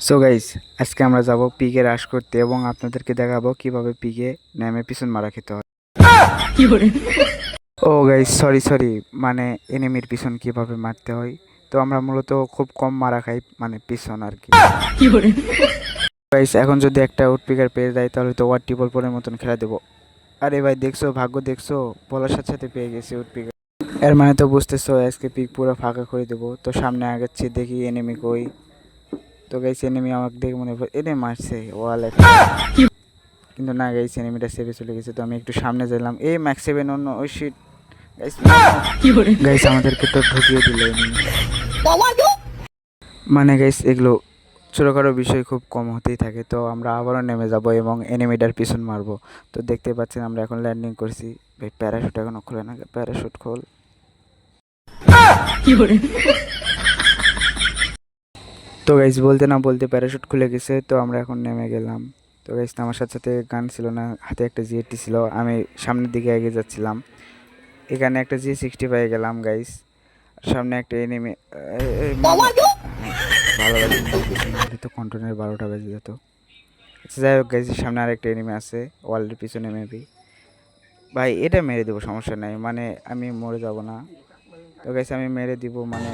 So guys, আজকে আমরা যাব পিকে রাশ করতে এবং আপনাদেরকে দেখাবো কিভাবে পিকে নেমে পিছন মারা খেতে হয়। ও গাইস, সরি সরি, মানে এনিমির পিছন কিভাবে মারতে হয়। তো আমরা মূলত খুব কম মারা খাই, মানে পিছন আর কি। গাইস, এখন যদি একটা আউট পিকার পেয়ে যায় তাহলে তো ওয়ার টিপল পরের মতন খেলা দেবো। আরে ভাই, দেখছো ভাগ্য, দেখছো বলার সাথে সাথে পেয়ে গেছি আউট পিকার। এর মানে তো বুঝতেছো আজকে পিক পুরো ফাঁকা করে দেবো। তো সামনে আগাচ্ছি, দেখি এনিমি কই। তো গাইস, এনিমি আমাকে দেখে মনে এনে মারছে ওয়ালে, কিন্তু না গাইস, এনিমিটা সেভে চলে গেছে। তো আমি একটু সামনে গেলাম, এই ম্যাক্স সেভেন অন্য ওই শিট। গাইস গাইস, আমাদেরকে তো ঢুকিয়ে দিল এনিমি। মানে গাইস, এগুলো ছোটোখাটো বিষয় খুব কম হতেই থাকে। তো আমরা আবারও নেমে যাব এবং এনিমিটার পিছন মারবো। তো দেখতে পাচ্ছেন আমরা এখন ল্যান্ডিং করছি। ভাই প্যারাশুট এখনো খোলে না, প্যারাশুট খোল। তো গাইস, বলতে না বলতে প্যারাশুট খুলে গেছে। তো আমরা এখন নেমে গেলাম। তো গাইস, আমার সাথে সাথে গান ছিল না, হাতে একটা জিএটি ছিল। আমি সামনের দিকে এগিয়ে যাচ্ছিলাম, এখানে একটা জি60 পেয়ে গেলাম গাইস। সামনে একটা এনিমি। ভালো লাগছে না, তো কন্ট্রোলের 12টা বেজে যেত। আচ্ছা যাই হোক গাইস, সামনে আরেকটা এনিমি আছে ওয়ালের পিছনে মেবি। ভাই এটা মেরে দেবো, সমস্যা নাই, মানে আমি মরে যাব না। তো গাইস, আমি মেরে দিব মানে